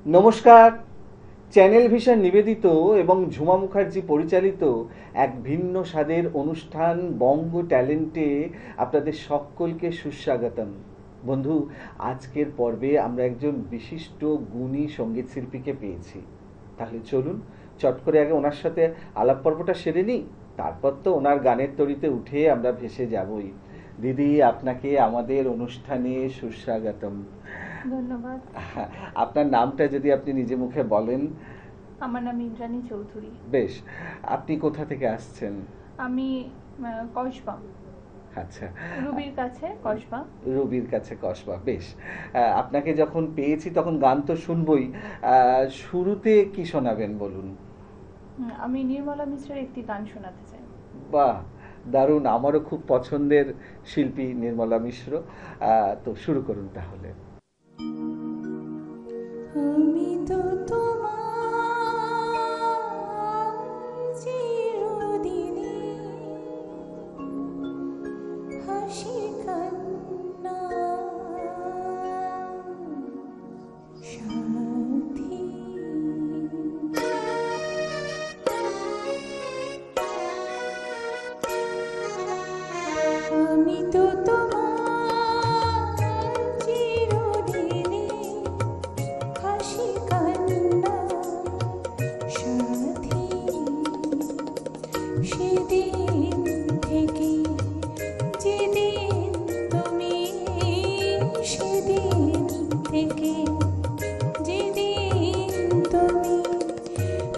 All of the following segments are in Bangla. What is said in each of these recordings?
নমস্কার। চ্যানেল ভিশন নিবেদিত এবং ঝুমা মুখার্জি পরিচালিত এক ভিন্ন স্বাদের অনুষ্ঠান বঙ্গ ট্যালেন্টে আপনাদের সকলকে সুস্বাগতম। বন্ধু, আজকের পর্বে আমরা একজন বিশিষ্ট গুণী সঙ্গীত শিল্পীকে পেয়েছি। তাহলে চলুন চট করে আগে ওনার সাথে আলাপ পর্বটা সেরে নিই, তারপর তো ওনার গানের তরিতে উঠে আমরা ভেসে যাবই। দিদি, আপনাকে আমাদের অনুষ্ঠানে সুস্বাগতম। ধন্যবাদ। আপনার নামটা যদি আপনি নিজে মুখে বলেন। আমার নাম ইন্দ্রাণী চৌধুরী। বেশ। আপনি কোথা থেকে আসছেন? আমি কসবা, আচ্ছা। রুবির কাছে কসবা। রবির কাছে কসবা, বেশ। আপনাকে যখন পেয়েছি তখন গান তো শুনবই। শুরুতে কি শোনাবেন বলুন? আমি নির্মলা মিশ্রের একটি গান শোনাতে চাই। বাহ, দারুণ! আমারও খুব পছন্দের শিল্পী নির্মলা মিশ্র। তো শুরু করুন তাহলে। আমি তো তোমার চিরদিনই হাসি কান্না সাথী। আমি তো তোমার চিরদিনই হাসি কান্না সাথী। সেদিন থেকে যেদিন তুমি, সেদিন থেকে যেদিন তুমি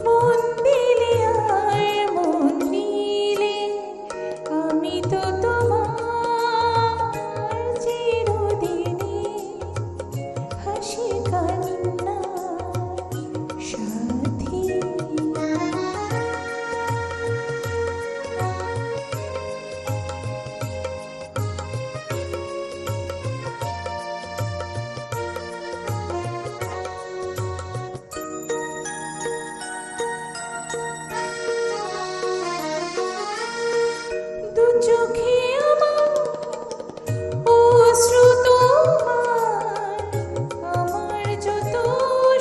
মন দিলে আর মন নিলে, আমি তো তোমার চিরদিনই হাসি কান্না সাথী। দু চোখে আমার অশ্রু তোমার, আমার যত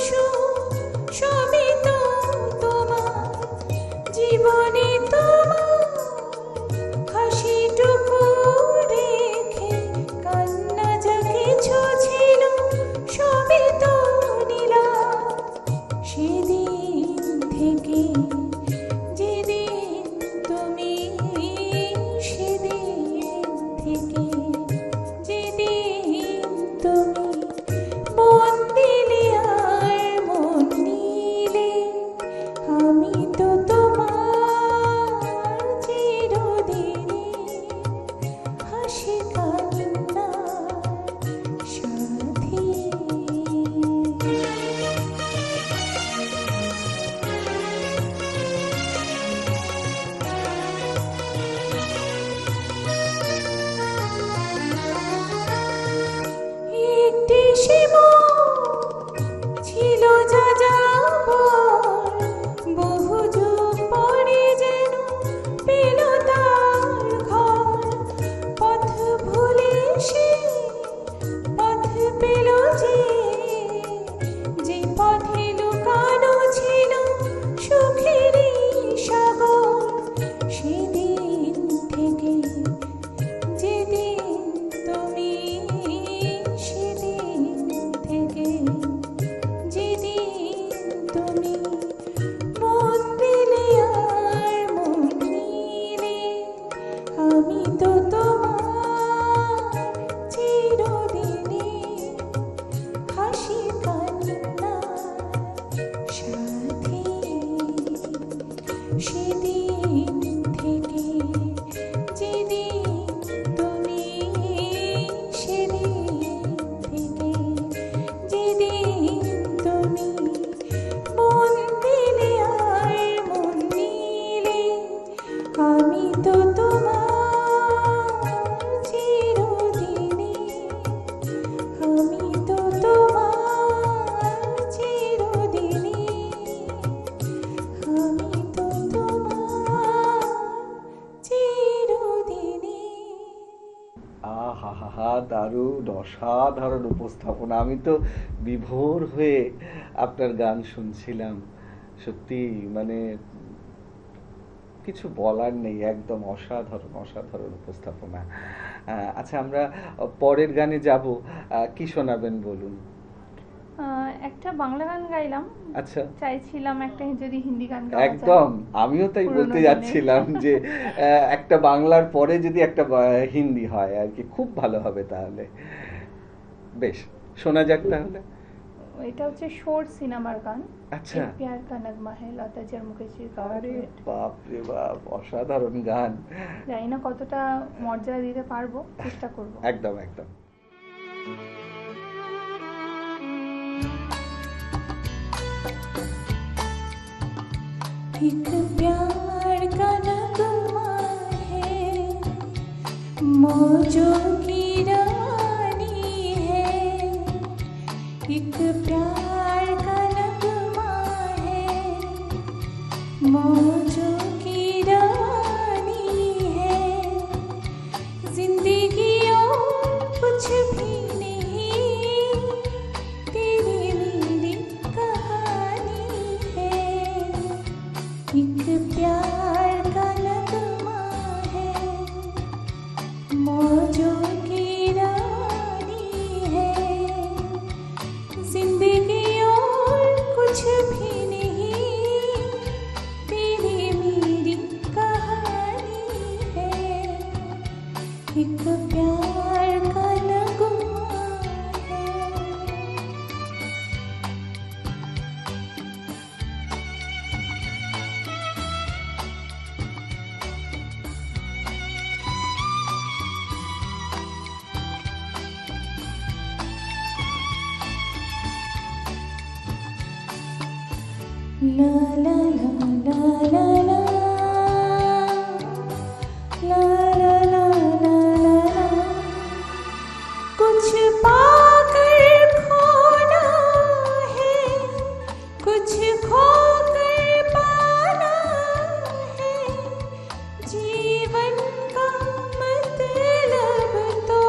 সুখ সবই তো তোমার, জীবনে তোমার হাসিটুকু রেখে কান্না যা কিছু ছিল সবই তো নিলাম। সেদিন থেকে যেদিন তুমি, সেদিন থেকে যেদিন তুমি মন দিলে আর মন নিলে, আমি তো তোমার চিরদিনই হাসি কান্না সাথী। একটি সীমা ছিল যা যাবার, বহু যুগ পরে যেন পেল তার ঘর। পথ ভুলে সে পথ পেল যে, যে পথে লুকানো ছিল সুখেরই সাগর। সেদিন থেকে যেদিন তুমি, সেদিন থেকে যেদিন তুমি মন দিলে আর মন নিলে, আমি তো তোমার চিরদিনই হাসি কান্না সাথী। সেদিন থেকে যেদিন তুমি, সেদিন থেকে যেদিন তুমি মন দিলে আর মন নিলে, আমি তো তোমার চিরদিনই, আমি তো তোমার চিরদিনই, আমি তো তোমার চিরদিনই। আহা, দারুণ অসাধারণ উপস্থাপনা। আমি তো বিভোর হয়ে আপনার গান শুনছিলাম। সত্যি মানে কিছু বলার নেই, একদম অসাধারণ অসাধারণ উপস্থাপনা। আচ্ছা, আমরা পরের গানে যাব। কি শোনাবেন বলুন? একটা বাংলা গান গাইলাম। আচ্ছা, চাইছিলাম একটা যদি হিন্দি গান গাওয়া যায়। একদম আমিও তাই পুরোনো বলতে দিনের। যাচ্ছিলাম যে একটা বাংলার পরে যদি একটা হিন্দি হয় আর কি, খুব ভালো হবে তাহলে। বেশ, শোনা যাক তাহলে। এটা হচ্ছে শোর সিনেমার গান। আচ্ছা। এক প্যার কা নগমা হ্যায়, লতা মুখার্জির গাওয়া আরে duet। বাপ রে বাপ, অসাধারণ গান। জানি না কতটা মর্যাদা দিতে পারবো, চেষ্টা করব। একদম একদম। एक प्यार का नगमा है, मौजों की रानी है। एक प्यार का नगमा है, मौजों की रानी है। जिंदगी और कुछ भी नहीं, तेरी मेरी कहानी है। एक प्यार का नगमा है, मौजों की रानी है। जिंदगी और कुछ भी नहीं, तेरी मेरी कहानी है। एक प्यार का नगमा है। La la la la la la, la la la la la la। कुछ पाकर खोना है, कुछ खोकर पाना है। जीवन का मतलब तो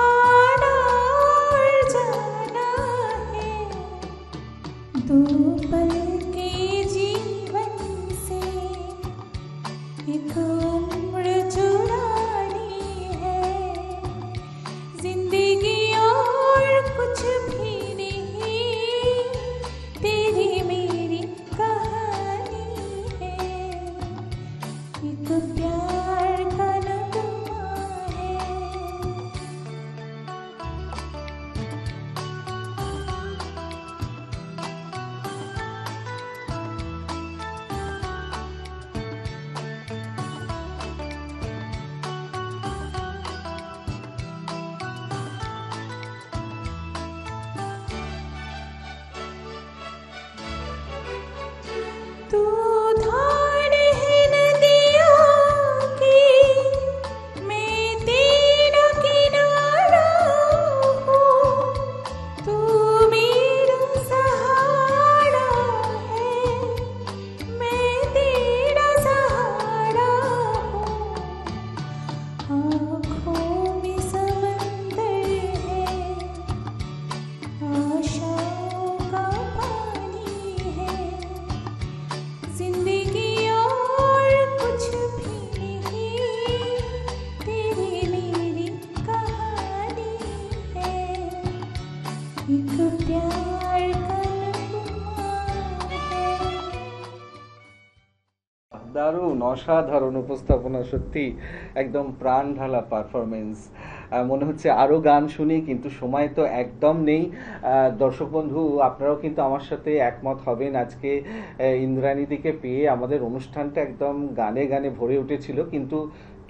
आना और जाना है। दो पल के जीवन से एक उम्र चुरानी है। जिंदगी और कुछ भी नहीं, तेरी मेरी कहानी है। एक प्यार का नगमा है। तू धार है नदियों की, मैं तेरा किनारा हूँ। तू मेरा सहारा है, मैं तेरा सहारा हूँ। आँखों में समंदर है, आशाओं का पानी है। जिंदगी और कुछ भी नहीं, तेरी मेरी कहानी है। एक प्यार का नगमा है। দারুণ অসাধারণ উপস্থাপনা, সত্যি একদম প্রাণ ঢালা পারফরমেন্স। মনে হচ্ছে আরও গান শুনি, কিন্তু সময় তো একদম নেই। দর্শক বন্ধু, আপনারাও কিন্তু আমার সাথে একমত হবেন। আজকে ইন্দ্রাণীদিকে পেয়ে আমাদের অনুষ্ঠানটা একদম গানে গানে ভরে উঠেছিল, কিন্তু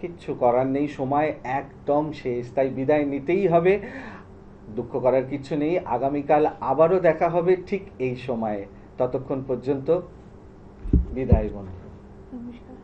কিচ্ছু করার নেই, সময় একদম শেষ, তাই বিদায় নিতেই হবে। দুঃখ করার কিছু নেই, আগামীকাল আবারও দেখা হবে ঠিক এই সময়ে। ততক্ষণ পর্যন্ত বিদায় বন্ধু। নমস্কার।